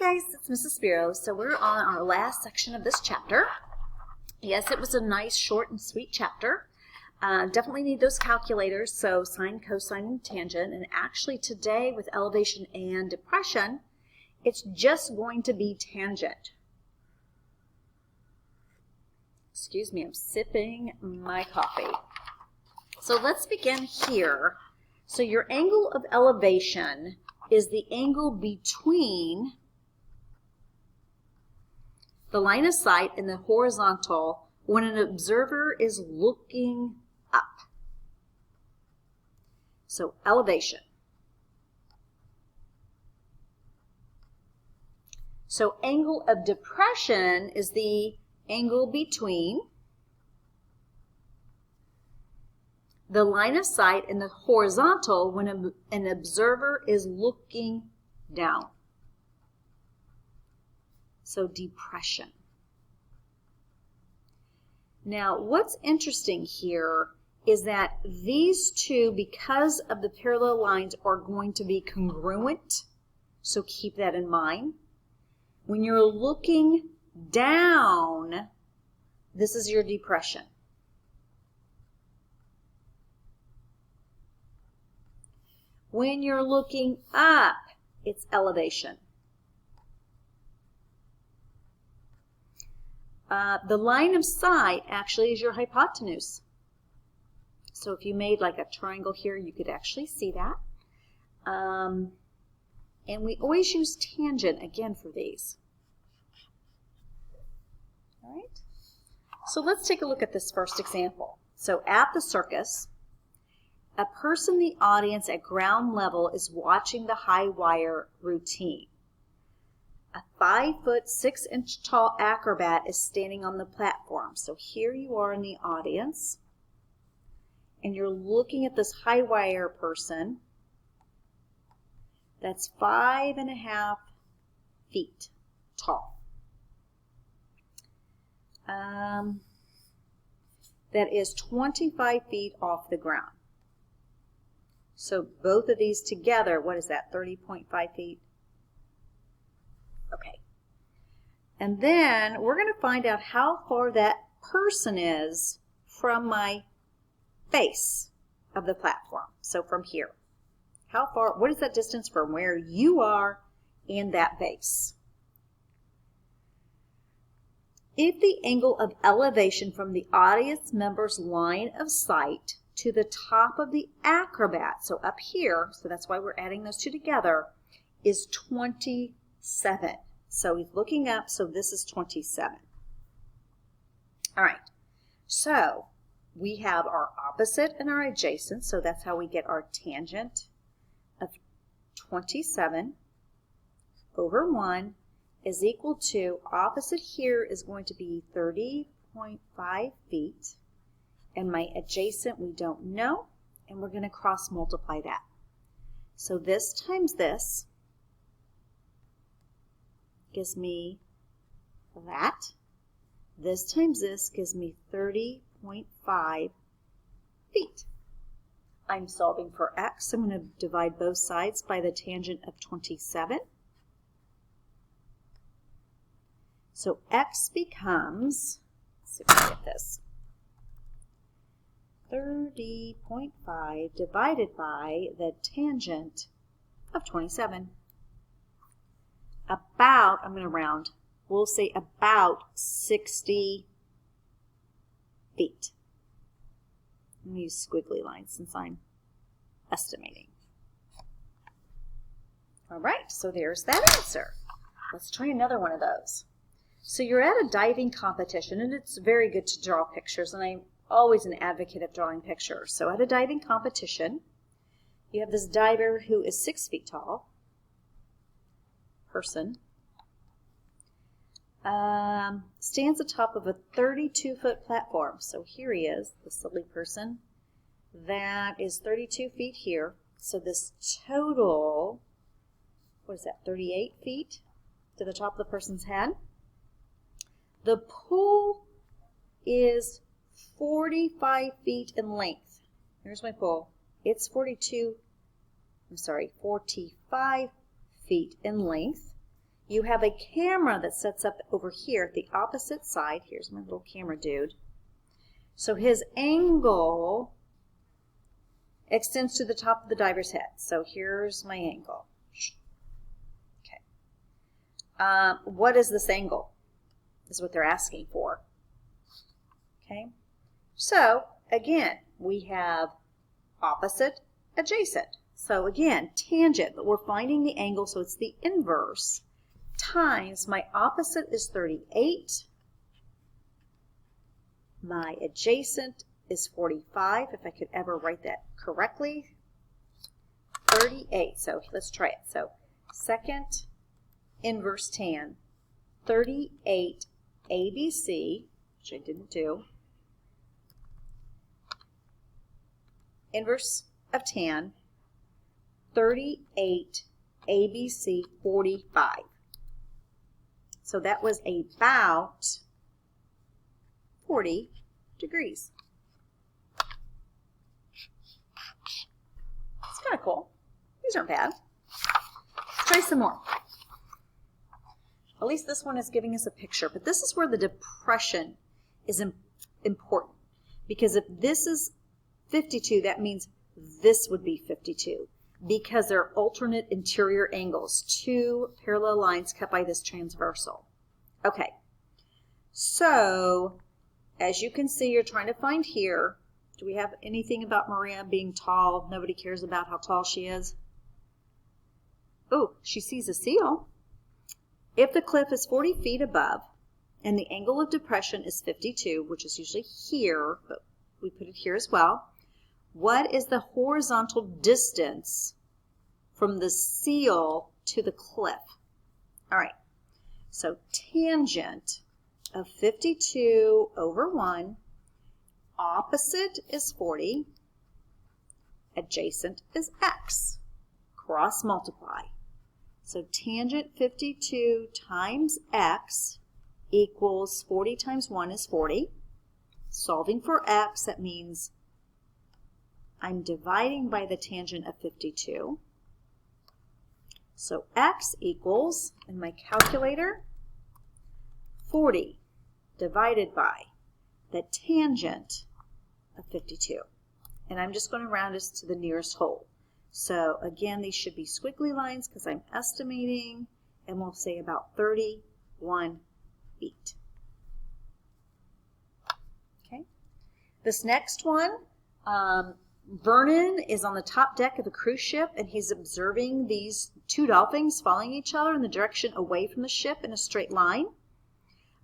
guys, it's Mrs. Spiro. So we're on our last section of this chapter. Yes, it was a nice, short, and sweet chapter. Definitely need those calculators, so sine, cosine, and tangent. And actually today with elevation and depression, it's just going to be tangent. Excuse me, I'm sipping my coffee. So let's begin here. So your angle of elevation is the angle between the line of sight and the horizontal when an observer is looking up. So elevation. So angle of depression is the angle between the line of sight and the horizontal when an observer is looking down. So depression. Now, what's interesting here is that these two, because of the parallel lines, are going to be congruent. So keep that in mind. When you're looking down, this is your depression. When you're looking up, it's elevation. The line of sight actually is your hypotenuse. So if you made like a triangle here, you could actually see that. And we always use tangent again for these. All right. So let's take a look at this first example. So at the circus, a person in the audience at ground level is watching the high wire routine. A 5' 6" tall acrobat is standing on the platform. So here you are in the audience, and you're looking at this high wire person that's 5.5 feet tall. That is 25 feet off the ground. So both of these together, what is that, 30.5 feet? Okay. And then we're going to find out how far that person is from my base of the platform. So from here. How far, what is that distance from where you are and that base? If the angle of elevation from the audience member's line of sight to the top of the acrobat, so up here, so that's why we're adding those two together, is 27. So he's looking up, so this is 27. All right, so we have our opposite and our adjacent, so that's how we get our tangent of 27 over 1 is equal to, opposite here is going to be 30.5 feet, and my adjacent we don't know, and we're going to cross multiply that. So this times this gives me that. This times this gives me 30.5 feet. I'm solving for x. I'm going to divide both sides by the tangent of 27. So x becomes, let's see if I get this, 30.5 divided by the tangent of 27. About, I'm going to round, we'll say about 60 feet. I'm going to use squiggly lines since I'm estimating. All right, so there's that answer. Let's try another one of those. So you're at a diving competition, and it's very good to draw pictures, and I'm always an advocate of drawing pictures. So at a diving competition, you have this diver who is 6 feet tall, person, stands atop of a 32-foot platform. So here he is, the silly person. That is 32 feet here. So this total, what is that, 38 feet to the top of the person's head. The pool is 45 feet in length. Here's my pool. It's 45 feet in length. You have a camera that sets up over here at the opposite side. Here's my little camera dude. So his angle extends to the top of the diver's head. So here's my angle. Okay. What is this angle? Is what they're asking for. Okay. So again, we have opposite, adjacent. So again, tangent, but we're finding the angle, so it's the inverse, times my opposite is 38. My adjacent is 45, if I could ever write that correctly. 38, so let's try it. So second inverse tan, 38 ABC, which I didn't do, inverse of tan, 38 ABC 45. So that was about 40 degrees. It's kind of cool. These aren't bad. Let's try some more. At least this one is giving us a picture, but this is where the depression is important, because if this is 52, that means this would be 52, because they're alternate interior angles, two parallel lines cut by this transversal. Okay, so as you can see, you're trying to find here. Do we have anything about Maria being tall? Nobody cares about how tall she is. Oh, she sees a seal. If the cliff is 40 feet above and the angle of depression is 52, which is usually here, but we put it here as well, what is the horizontal distance from the seal to the cliff? All right, so tangent of 52 over 1, opposite is 40, adjacent is x. Cross multiply. So tangent 52 times x equals 40 times 1 is 40. Solving for x, that means I'm dividing by the tangent of 52. So x equals, in my calculator, 40 divided by the tangent of 52. And I'm just going to round this to the nearest whole. So again, these should be squiggly lines because I'm estimating, and we'll say about 31 feet. Okay. This next one, Vernon is on the top deck of a cruise ship, and he's observing these two dolphins following each other in the direction away from the ship in a straight line.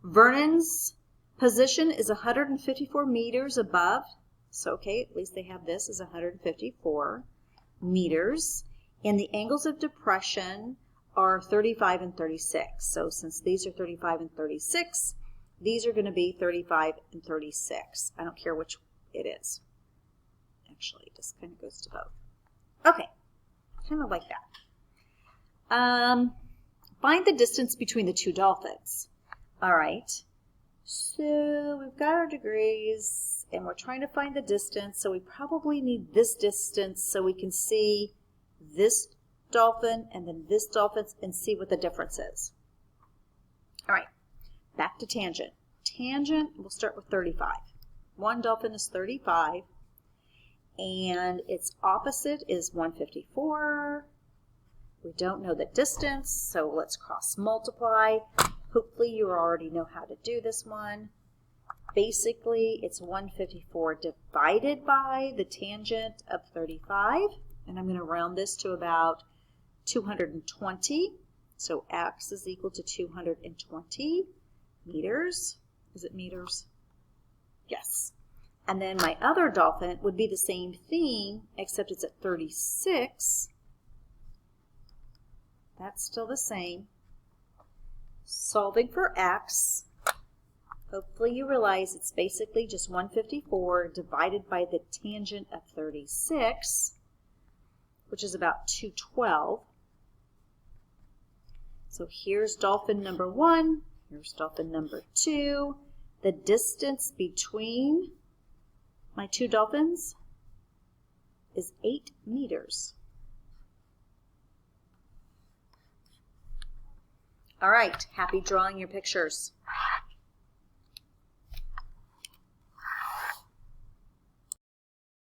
Vernon's position is 154 meters above. So, okay, at least they have this as 154 meters. And the angles of depression are 35 and 36. So since these are 35 and 36, these are going to be 35 and 36. I don't care which it is. Actually, it just kind of goes to both. Okay, kind of like that. Find the distance between the two dolphins. All right, so we've got our degrees, and we're trying to find the distance, so we probably need this distance so we can see this dolphin and then this dolphin and see what the difference is. All right, back to tangent. Tangent, we'll start with 35. One dolphin is 35, and its opposite is 154. We don't know the distance, so let's cross multiply. Hopefully you already know how to do this one. Basically, it's 154 divided by the tangent of 35, and I'm going to round this to about 220. So x is equal to 220 meters. Is it meters? Yes. And then my other dolphin would be the same thing, except it's at 36. That's still the same. Solving for x, hopefully you realize it's basically just 154 divided by the tangent of 36, which is about 212. So here's dolphin number 1, here's dolphin number 2. The distance between my two dolphins is 8 meters. All right, happy drawing your pictures.